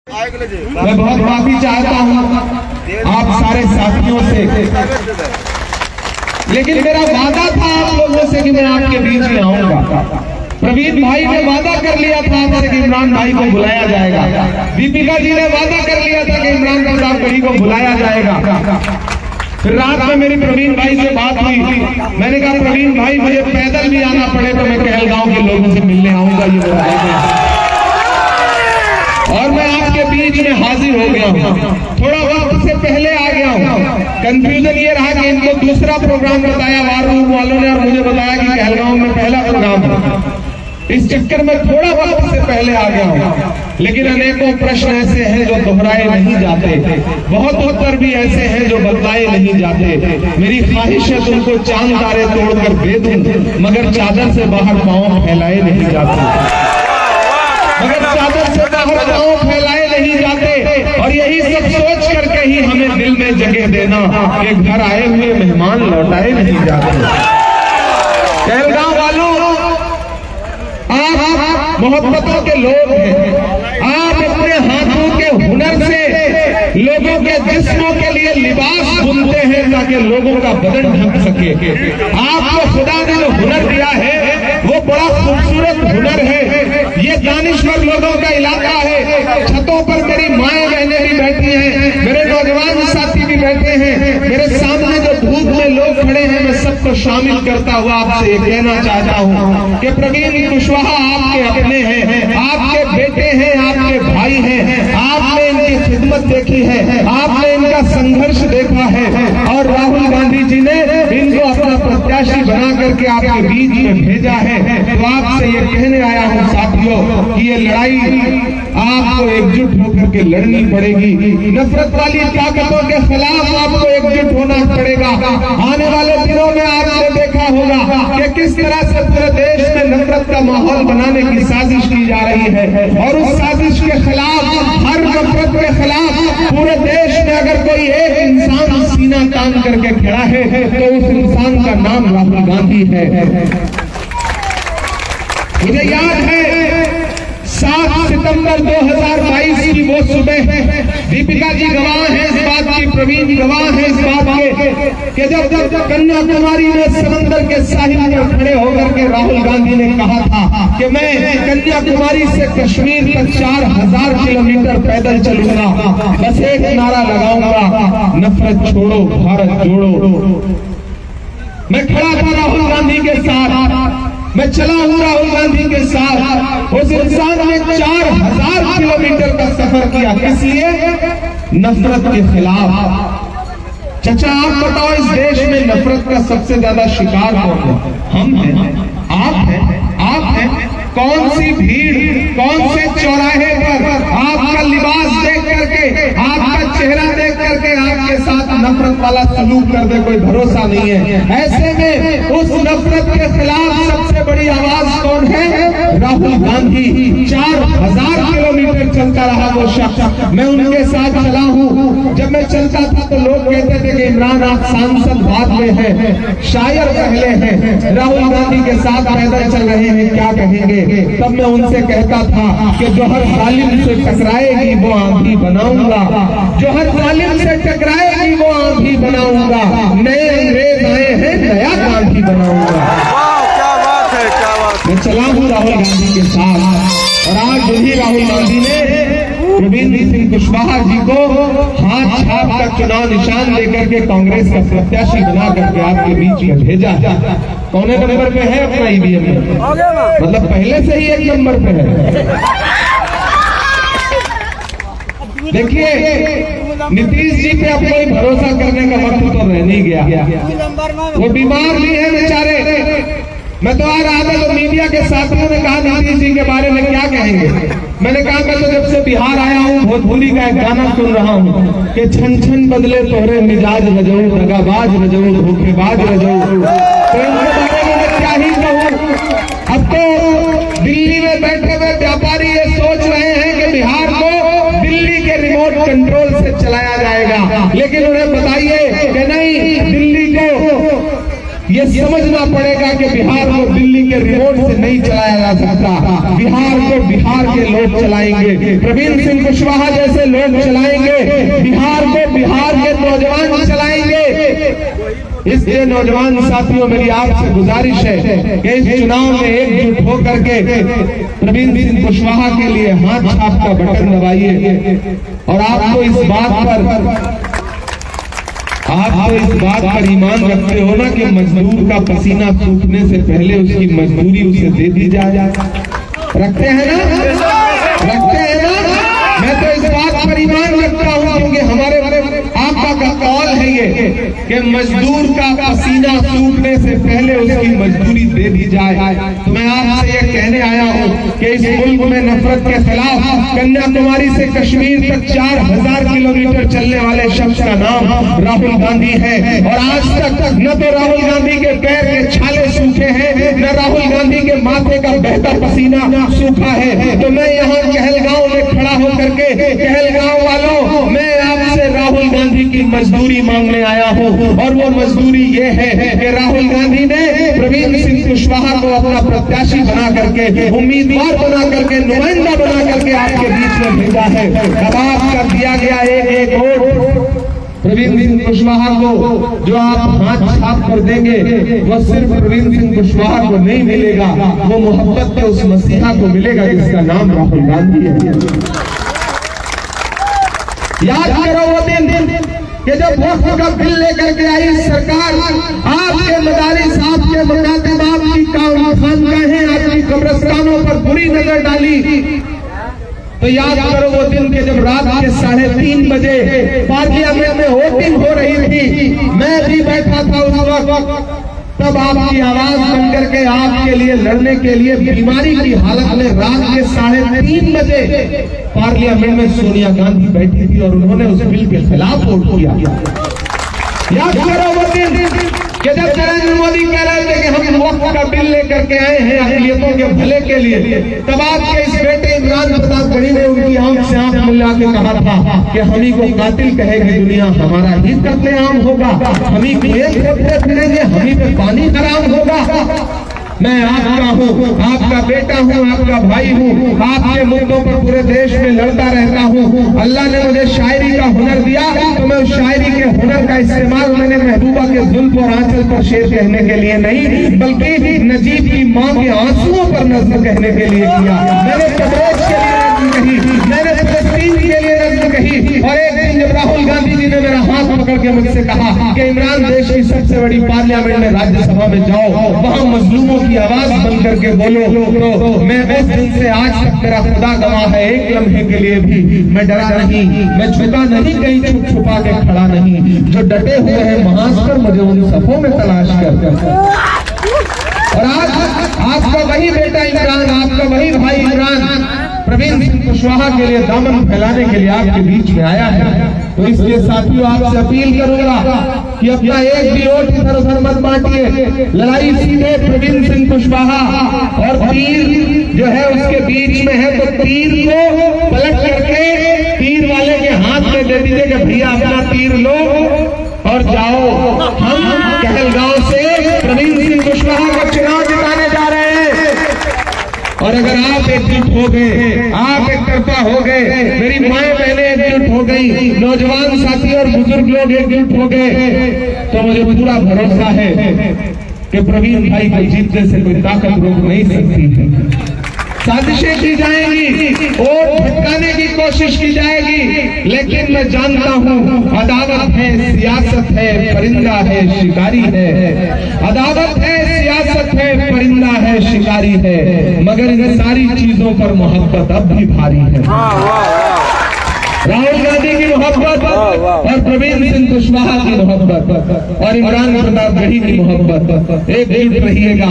मैं बहुत माफी चाहता हूँ आप सारे साथियों से, लेकिन मेरा वादा था आप लोगों से कि मैं आपके बीच में आऊंगा। प्रवीण भाई ने वादा कर लिया था आपसे कि इमरान भाई को बुलाया जाएगा। दीपिका जी ने वादा कर लिया था कि इमरान प्रताप गढ़ी को बुलाया जाएगा। फिर रात में मेरी प्रवीण भाई से बात हुई, मैंने कहा प्रवीण भाई मुझे पैदल भी आना पड़े तो मैं कहलगांव के लोगों से मिलने आऊंगा, ये बताएगा। और मैं आपके बीच में हाजिर हो गया हूँ, थोड़ा वक्त से पहले आ गया हूँ। कंफ्यूजन ये रहा कि इनको दूसरा प्रोग्राम बताया वार रूम वालों ने और मुझे बताया कि कहलगांव में पहला प्रोग्राम है। इस चक्कर में थोड़ा वक्त से पहले आ गया हूँ, लेकिन अनेकों प्रश्न ऐसे हैं जो दोहराए नहीं जाते, बहुत उत्तर भी ऐसे हैं जो बतलाए नहीं जाते। मेरी ख्वाहिश है तुमको चांद तारे तोड़कर दे दूं, मगर चादर से बाहर पांव फैलाए नहीं जाते, मगर चादर से बाहर पांव फैलाए नहीं जाते। और यही सब सोच करके ही हमें दिल में जगह देना कि घर आए हुए मेहमान लौटाए नहीं जाते। कहलगांव वालों, आप मोहब्बतों के लोग हैं, आप अपने हाथों के हुनर से लोगों के जिस्मों के लिए लिबास बुनते हैं ताकि लोगों का बदन ढक सके। आपको खुदा ने जो हुनर दिया है वो बड़ा खूबसूरत हुनर है। ये दानिश्वर लोगों का इलाका है। छतों पर मेरी माएं बहनें भी बैठी हैं, मेरे नौजवान साथी भी बैठे हैं, मेरे सामने जो धूप में लोग खड़े हैं, मैं सबको शामिल करता हुआ आपसे ये कहना चाहता हूँ कि प्रवीण कुशवाहा आपके अपने हैं, आपके बेटे हैं, आपके भाई हैं। आपने इनकी खिदमत देखी है, आपने इनका संघर्ष देखा है और राहुल गांधी जी ने इनको अपना प्रत्याशी बना करके आपके बीच में भेजा है। तो आपसे ये कहने आया हूँ साथियों कि ये लड़ाई आपको एकजुट होकर के लड़नी पड़ेगी। नफरत वाली ताकतों के खिलाफ आपको एकजुट होना पड़ेगा। आने वाले दिनों में आपने देखा होगा कि किस तरह से पूरे देश में नफरत का माहौल बनाने की साजिश की जा रही है और उस साजिश के खिलाफ, हर नफरत के खिलाफ पूरे देश में अगर कोई एक इंसान सीना तान करके खड़ा है तो उस इंसान का नाम राहुल गांधी है। मुझे याद है 7 सितंबर 2022 की वो सुबह, दीपिका जी गवाह हैं इस बात की, प्रवीण गवाह हैं इस बात के कि जब कन्याकुमारी में समंदर के साहिल में खड़े होकर के राहुल गांधी ने कहा था कि मैं कन्याकुमारी से कश्मीर तक 4000 किलोमीटर पैदल चलूंगा, बस एक नारा लगाऊंगा, नफरत छोड़ो भारत जोड़ो। मैं खड़ा था राहुल गांधी के साथ, मैं चला हूँ राहुल गांधी के साथ। उस इंसान ने 4000 किलोमीटर का सफर किया, किस लिए? नफरत के खिलाफ। चाचा आप बताओ इस देश में नफरत का सबसे ज्यादा शिकार कौन है? हम हैं, आप हैं, आप हैं। कौन सी भीड़, कौन से चौराहे पर आपका लिबास देख करके, आपका चेहरा देख करके आपके साथ नफरत वाला सलूक कर दे, कोई भरोसा नहीं है। ऐसे में उस नफरत के खिलाफ सबसे बड़ी आवाज कौन है? राहुल गांधी। 4000 किलोमीटर चलता रहा वो शख्स, मैं उनके साथ चला हूँ। जब मैं चलता था तो लोग कहते थे कि इमरान आप सांसद बाद में हैं, शायर पहले हैं, राहुल गांधी के साथ पैदल चल रहे हैं, क्या कहेंगे? तब मैं उनसे कहता था कि जो हर जालिम से टकराएगी वो आंधी बनाऊंगा, जो हर जालिम से टकराएगी वो आंधी बनाऊंगा, नए अंग्रेज आए हैं नया गांधी बनाऊंगा। क्या बात है, क्या बात। मैं चला हूँ राहुल गांधी के साथ और आज वही राहुल गांधी ने प्रवीण सिंह कुशवाहा जी को हाथ छाप का चुनाव निशान लेकर के कांग्रेस का प्रत्याशी बना करके आपके बीच में भेजा। कौने नंबर पे है अपना ईवीएम में? मतलब पहले से ही 1 नंबर पे है। देखिए नीतीश जी पे अब कोई भरोसा करने का वक्त तो रह नहीं गया। वो बीमार भी है बेचारे। मैं तो आ रहा था तो मीडिया के साथियों ने कहा नीतीश जी के बारे में क्या कहेंगे? मैंने कहा मैं तो जब से बिहार आया हूँ भोजपुरी का एक गाना सुन रहा हूँ कि छन छन बदले तोहरे मिजाज रजऊ, दगाबाज रजऊ, धोखेबाज रजऊ। तो इनके बारे में मैं क्या ही कहूँ। अब तो दिल्ली में बैठे हुए व्यापारी ये सोच रहे हैं कि बिहार को दिल्ली के रिमोट कंट्रोल से चलाया जाएगा, लेकिन उन्हें बताइए कि नहीं, दिल्ली को ये समझना पड़ेगा कि बिहार को दिल्ली के रिमोट से नहीं चलाया जा सकता। बिहार को बिहार के लोग चलाएंगे, प्रवीण सिंह कुशवाहा जैसे लोग चलाएंगे। बिहार को बिहार के नौजवान चलाएंगे। इसलिए नौजवान साथियों, मेरी आपसे गुजारिश है कि इस चुनाव में एकजुट होकर के प्रवीण सिंह कुशवाहा के लिए हाथ छाप का बटन दबाइए। और आपको इस बात पर ईमान रखते हो ना कि मजदूर का पसीना सूखने से पहले उसकी मजदूरी उसे दे दी जाए। रखते हैं ना? रखते हैं ना? मैं तो इस बात पर ईमान रखता हूँ क्योंकि हमारे आपका का कौल है ये कि मजदूर का पसीना सूखने से पहले उसकी मजदूरी दे दी जाए। तो मैं आपसे ये कहने आया हूँ कि इस मुल्क में नफरत के खिलाफ कन्याकुमारी से कश्मीर तक 4000 किलोमीटर चलने वाले शख्स का नाम राहुल गांधी है। और आज तक न तो राहुल गांधी के पैर के छाले सूखे हैं, न राहुल गांधी के माथे का बहता पसीना सूखा है। तो मैं यहाँ कहलगांव में खड़ा होकर के कहलगांव वालों, मैं आपसे राहुल गांधी की मजदूरी मांगने आया हूँ। और वो मजदूरी ये है कि राहुल गांधी ने प्रवीण सिंह कुशवाहा को अपना प्रत्याशी बना करके, उम्मीदवार बना करके, नुमाइंदा बना करके आपके बीच में भेजा है। दबाव कर दिया गया एक वोट प्रवीण सिंह कुशवाहा को जो आप हाथ छाप कर देंगे, वो सिर्फ प्रवीण सिंह कुशवाहा को नहीं मिलेगा, वो मोहब्बत के उस मसीहा को मिलेगा जिसका नाम राहुल गांधी है। याद करो वो दिन कि जब वक्फ का बिल लेकर के आई सरकार, आपके मदारिस, आपके मकातब, आपकी खानगाहें, आपकी कब्रिस्तानों पर बुरी नजर डाली। तो याद करो वो दिन के जब रात के 3:30 बजे पार्लियामेंट में वोटिंग हो रही थी, मैं भी बैठा था उस वक्त। तब आपकी आवाज बन करके आपके लिए लड़ने के लिए बीमारी की हालत में रात के 3:30 बजे पार्लियामेंट में सोनिया गांधी बैठी थी और उन्होंने उस बिल के खिलाफ वोट किया। याद करो वो दिन कि जब नरेंद्र मोदी कह रहे थे कि हम वक्फ का बिल लेकर के आए हैं अक़लियतों के भले के लिए, तब आपके इस बेटे इमरान प्रताप गढ़ी ने उनकी आंख से आंख मिला के कहा था कि हम ही को कातिल कहेगी दुनिया, हमारा ही कत्लेआम होगा, हम ही खेल खोदते फिरेंगे, हम ही पे पानी हराम होगा। मैं आपका हूँ, आपका बेटा हूँ, आपका भाई हूँ, आपके मुद्दों पर पूरे देश में लड़ता रहता हूँ। अल्लाह ने मुझे शायरी का हुनर दिया तो मैं उस शायरी के हुनर का इस्तेमाल मैंने महबूबा के जुल्फ और आंचल पर शेर कहने के लिए नहीं, बल्कि नजीब की माँ के आंसुओं पर नज़्म कहने के लिए किया। मैंने कबरेज के लिए नज़्म कही, मैंने फिलिस्तीन के लिए नज़्म कही। और एक दिन जब राहुल गांधी जी ने मेरा हाथ पकड़ के मुझसे कहा कि इमरान देश की सबसे बड़ी पार्लियामेंट में राज्यसभा में जाओ, वहाँ मजलूमों की आवाज बन करके बोलो, तो मैं उस दिन से आज तक मेरा खुदा गवाह है, एक लम्हे के लिए भी मैं डरा नहीं, मैं झुका नहीं, कहीं छुप छुपा के खड़ा नहीं। जो डटे हुए हैं महास्कर मुझे उन सफों में तलाश कर। और आज आपका वही बेटा इमरान, आपका वही भाई इमरान प्रवीण सिंह कुशवाहा के लिए दामन फैलाने के लिए आपके बीच में आया है। तो इसलिए साथियों आपसे अपील करूंगा कि अपना एक भी वोट इधर उधर मत बांटिए। लड़ाई सीधे प्रवीण सिंह कुशवाहा और तीर जो है उसके बीच में है, तो तीर को पलट करके तीर वाले के हाथ में दे दीजिए कि भैया अपना तीर लो और जाओ। हम कहलगांव से प्रवीण सिंह कुशवाहा का चुनाव जिताने जा रहे हैं। और अगर आप एकजुट हो गए, आप एक तरफा हो गए, मेरी माएं बहनें एकजुट हो गई, नौजवान साथी और बुजुर्ग लोग एकजुट हो गए, तो मुझे पूरा भरोसा है कि प्रवीण भाई को जीतने से कोई ताकत रोक नहीं सकती है। साजिशें की जाएंगी, वोट भटकाने की कोशिश की जाएगी, लेकिन मैं जानता हूँ अदावत है, सियासत है, परिंदा है, शिकारी है। अदावत है, सियासत है, परिंदा है, शिकारी है, मगर इन सारी चीजों पर मोहब्बत अब भी भारी है। राहुल गांधी की मोहब्बत और प्रवीण सिंह कुशवाहा की मोहब्बत और इमरान प्रताप गढ़ी की मोहब्बत। एकजुट रहिएगा,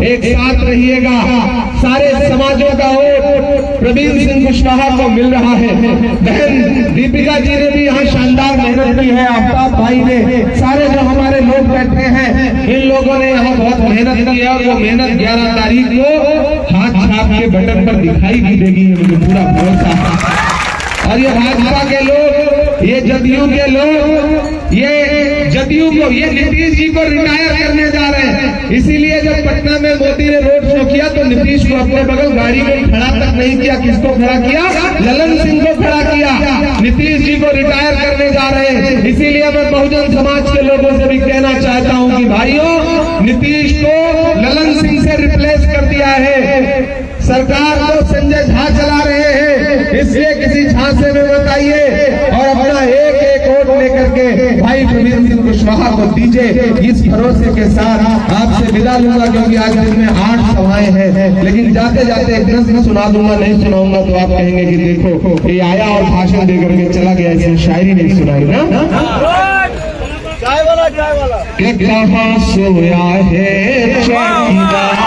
एक साथ रहिएगा। सारे समाजों का वोट प्रवीण सिंह कुशवाहा को मिल रहा है। बहन दीपिका जी ने भी यहाँ शानदार मेहनत की है, आफ्ताब भाई ने, सारे जो हमारे लोग बैठे हैं इन लोगों ने यहाँ बहुत मेहनत की है और वो मेहनत 11 तारीख को हाथ छाप के बटन पर दिखाई भी देगी, मुझे पूरा भरोसा है। और ये भाजपा के लोग ये जदयू के लोग ये नीतीश जी को रिटायर करने जा रहे हैं। इसीलिए जब पटना में मोदी ने रोड शो किया तो नीतीश को अपने बगल गाड़ी में खड़ा तक नहीं किया। किसको खड़ा किया? ललन सिंह को खड़ा किया। नीतीश जी को रिटायर करने जा रहे हैं। इसीलिए मैं बहुजन समाज के लोगों से भी कहना चाहता हूं कि भाइयों, नीतीश को ललन सिंह से रिप्लेस कर दिया है। सरकार को संजय झा चला रहे हैं, इसलिए किसी झांसे में मत आइए और अपना एक एक वोट लेकर के भाई प्रवीण सिंह कुशवाहा को दीजिए। इस भरोसे के साथ आपसे विदा लूंगा, क्योंकि आज दिन में 8 सभाएं हैं, लेकिन जाते जाते एक नज्म सुना दूंगा। नहीं सुनाऊंगा तो आप कहेंगे कि देखो ये आया और भाषण दे करके चला गया, इसने शायरी नहीं सुनाई ना। कि कहाँ सोया है चौकीदार,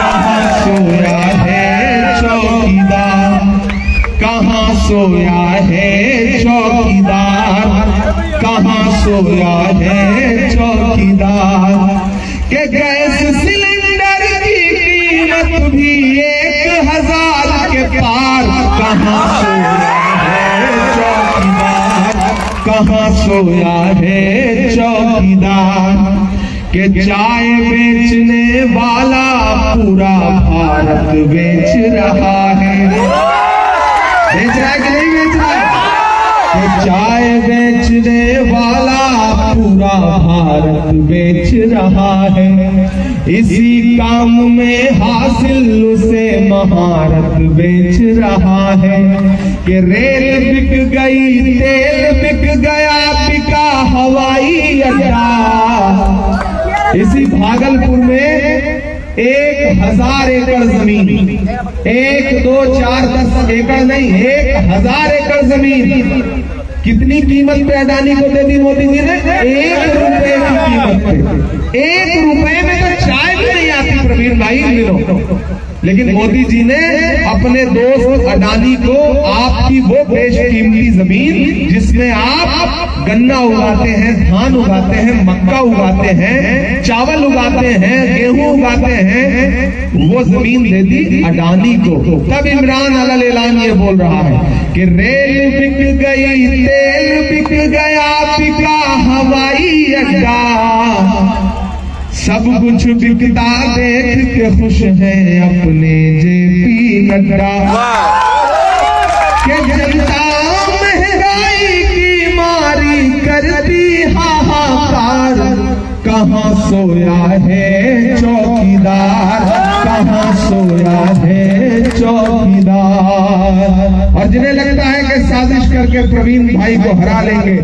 कहाँ सोया है चौकीदार, कहाँ सोया है चौकीदार, कहाँ सोया है चौकीदार। के गैस सिलेंडर की कीमत भी 1000 के पार, कहाँ सोया है चौकीदार, कहाँ सोया है चौकीदार। के चाय बेचने वाला पूरा भारत बेच रहा है। बेच रहा है कि नहीं बेच रहा है? के चाय बेचने वाला पूरा भारत बेच रहा है। इसी काम में हासिल उसे महारत बेच रहा है। कि रेल बिक गई, तेल बिक गया, बिका हवाई अड्डा। इसी भागलपुर में 1000 एकड़ जमीन, 1, 2, 4, 10 एकड़ नहीं, 1000 एकड़ जमीन कितनी कीमत पे अडानी को दे दी मोदी जी ने? 1 रुपए की कीमत पे। 1 रुपए में तो चाय भी नहीं आती प्रवीण भाई इन दिनों। लेकिन मोदी जी ने अपने दोस्त अडानी को आपकी वो बेशकीमती जमीन जिसमें आप गन्ना उगाते हैं, धान उगाते हैं, मक्का उगाते हैं, चावल उगाते हैं, गेहूं उगाते हैं, वो जमीन दे दी अडानी को। तब इमरान अलल ऐलान ये बोल रहा है कि रेल बिक गई, तेल बिक गया, बिका हवाई अड्डा। सब कुछ बिकता देख के खुश है अपने जेपी नड्डा। के जनता महंगाई की मारी करती हाहाकार, कहाँ सोया है चौकीदार, कहाँ सोया है चौकीदार। और जिन्हें लगता है कि साजिश करके प्रवीण भाई को हरा लेंगे,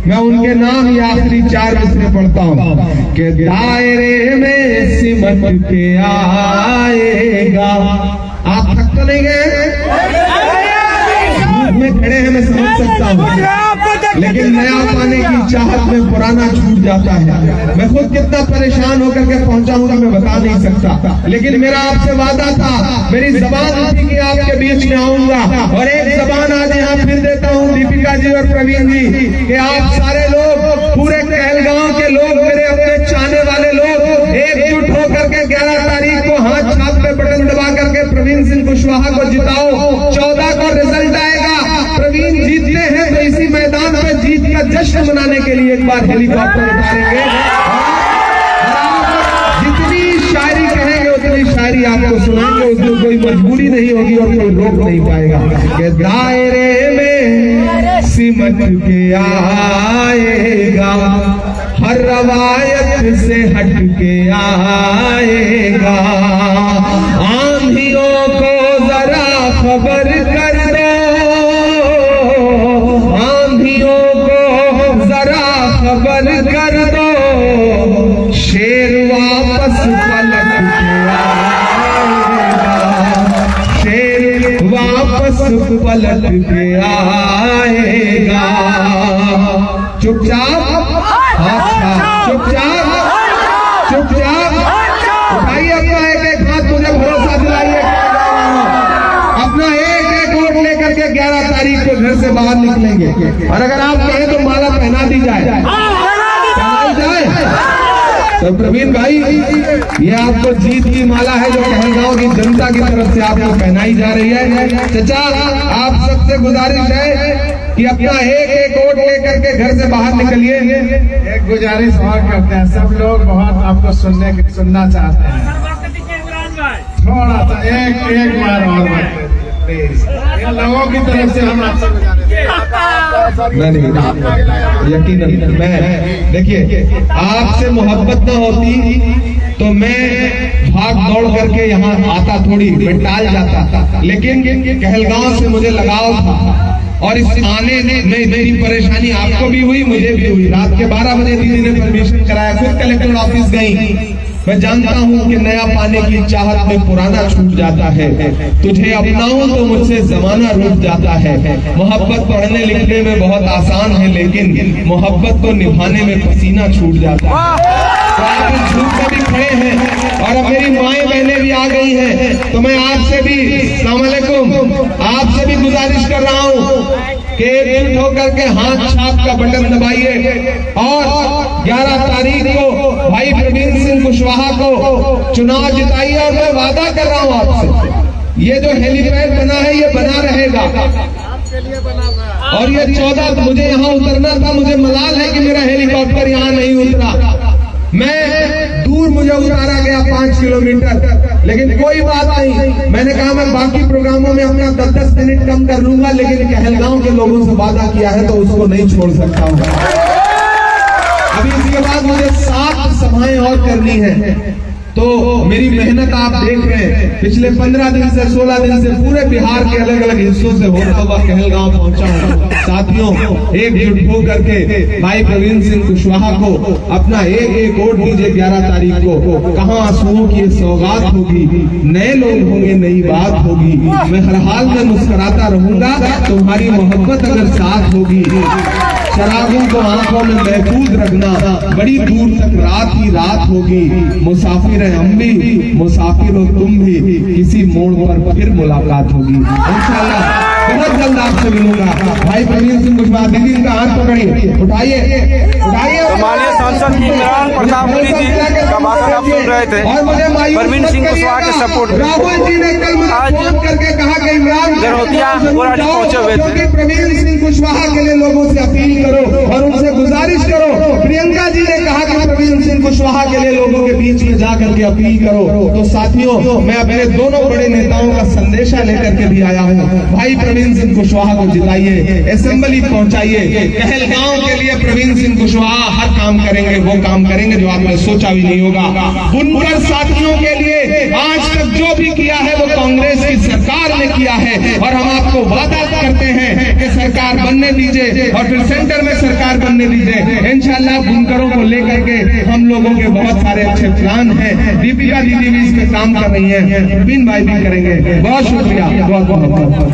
मैं उनके नाम ये आखिरी 4 मिसरे पढ़ता हूँ। कि दायरे में सिमट के आएगा। आप थक तो नहीं गए? में खड़े हैं, मैं समझ सकता हूँ, लेकिन नया पाने की चाहत में पुराना छूट जाता है। मैं खुद कितना परेशान होकर के पहुंचा हूँ मैं बता नहीं सकता, लेकिन मेरा आपसे वादा था, मेरी जबान थी कि आपके बीच में आऊंगा। और एक जबान आज यहाँ फिर देता हूँ दीपिका जी और प्रवीण जी, कि आप सारे लोग, पूरे कहलगांव के लोग, मेरे अपने चाहने वाले लोग एकजुट होकर के 11 तारीख को हाथ छाप पे बटन दबा करके प्रवीण सिंह कुशवाहा को जिताओ। 14 को रिजल्ट आएगा, प्रवीण जीतते हैं तो इसी मैदान पे जीत का जश्न मनाने के लिए एक बार हेलीकॉप्टर उतारेंगे। जितनी शायरी कहेंगे उतनी शायरी आपको सुनाएंगे, उसमें कोई मजबूरी नहीं होगी और कोई रोक नहीं पाएगा। कि दायरे में सिमट के आएगा, हर रवायत से हट के आएगा। आंधियों को जरा खबर कर दो, आंधियों को जरा खबर कर दो, शेर वापस पलट के आएगा, शेर वापस पलट के आएगा। चुपचाप, चुपचाप, चुपचाप उठाइए अपना एक एक हाथ, मुझे भरोसा दिलाइए। अपना एक एक वोट लेकर के 11 तारीख को घर से बाहर निकलेंगे। और अगर आप कहें तो माला पहना दी जाए, पहनाई जाए तो प्रवीण भाई, ये आपको जीत की माला है जो कहलगांव की जनता की तरफ से आपको पहनाई जा रही है। चाचा, आप सबसे गुजारिश है कि अपना एक एक वोट लेकर के घर से बाहर निकलिए। एक गुजारिश और करते हैं, सब लोग बहुत आपको सुनना चाहते हैं, थोड़ा सा एक बार और बात कर दीजिए प्लीज। इन लोगों की तरफ से हम आपसे गुजारिश नहीं, यकीनन मैं देखिए आपसे मोहब्बत न होती तो मैं भाग दौड़ करके यहाँ आता थोड़ी, मैं टाल जाता, लेकिन कहलगांव से मुझे लगाव था और इस आने में मेरी परेशानी आपको भी हुई, मुझे भी हुई। रात के 12 बजे दीदी ने परमिशन कराया, खुद कलेक्टर ऑफिस गई। मैं जानता हूँ कि नया पाने की चाहत में पुराना छूट जाता है, तुझे अपनाऊं तो मुझसे जमाना रूठ जाता है। मोहब्बत पढ़ने लिखने में बहुत आसान है, लेकिन मोहब्बत को निभाने में पसीना छूट जाता है। तो आप इस झूठ में भी खड़े हैं और अब मेरी माएं बहनें भी आ गई हैं, तो मैं आपसे भी अस्सलाम वालेकुम आपसे भी गुजारिश कर रहा हूँ कि एकजुट होकर के हाथ छाप का बटन दबाइए और 11 तारीख को भाई प्रवीण सिंह कुशवाहा को चुनाव जिताइए। और मैं वादा कर रहा हूँ आपसे, ये जो हेलीपैड बना है ये बना रहेगा और ये 14 मुझे यहाँ उतरना था, मुझे मलाल है कि मेरा हेलीकॉप्टर यहाँ नहीं उतरा। मैं दूर मुझे उतारा गया 5 किलोमीटर, लेकिन कोई बात नहीं। मैंने कहा मैं बाकी प्रोग्रामों में अपना 10-10 मिनट कम कर लूंगा, लेकिन कहलगांव के लोगों से वादा किया है तो उसको नहीं छोड़ सकता हूँ। अभी इसके बाद मुझे 7 सभाएं और करनी है, तो मेरी मेहनत आप देख रहे हैं। पिछले 15 दिन से 16 दिन से पूरे बिहार के अलग अलग हिस्सों से होता हुआ कहलगांव पहुंचा हूँ। साथियों, एकजुट होकर के भाई प्रवीण सिंह कुशवाहा को अपना एक एक वोट दीजिए 11 तारीख को। कहाँ आंसुओं की सौगात होगी, नए लोग होंगे, नई बात होगी। मैं हर हाल में मुस्कुराता रहूंगा, तुम्हारी मोहब्बत अगर साथ होगी। शराबों को आंखों में महफूज रखना, बड़ी दूर तक रात ही रात होगी। मुसाफिर है हम भी, मुसाफिर हो तुम भी, किसी मोड़ पर फिर मुलाकात होगी इंशाल्लाह। बहुत जल्द आपसे मिलूंगा। भाई प्रवीण सिंह कुशवाहा, दीदी इनका हाथ पकड़िए, उठाइए उठाइए। माननीय सांसद इमरान प्रतापपुरी जी का भाषण आप सुन रहे थे। और मुझे प्रवीण सिंह कुशवाहा के सपोर्ट में राहुल जी ने कल मुझे फोन करके कहा कि इमरान गरहोतिया बोराडी पहुंचे हुए थे। प्रवीण सिंह कुशवाहा के लिए लोगों से अपील करो और उनसे गुजारिश करो। प्रियंका जी ने कहा कि प्रवीण सिंह कुशवाहा के लिए लोगों के बीच में जाकर के अपील करो। तो साथियों, मैं अपने दोनों बड़े नेताओं का संदेशा लेकर के भी आया हूँ। भाई प्रवीण सिंह कुशवाहा को जिताइए, असेंबली पहुंचाइए। कहलगांव के लिए प्रवीण सिंह कुशवाहा हर काम करेंगे, वो काम करेंगे जो आपने सोचा भी नहीं होगा। बुनकर साथियों के लिए आज तक जो भी किया है वो कांग्रेस की सरकार ने किया है, और हम आपको वादा करते हैं कि सरकार बनने दीजिए और फिर सेंटर में सरकार बनने दीजिए। इंशाल्लाह बुनकरों को लेकर के हम लोगों के बहुत सारे अच्छे प्लान हैं। दीपिका दीदी भी इस पे काम कर रही है, प्रवीण भाई भी करेंगे। बहुत शुक्रिया, बहुत बहुत।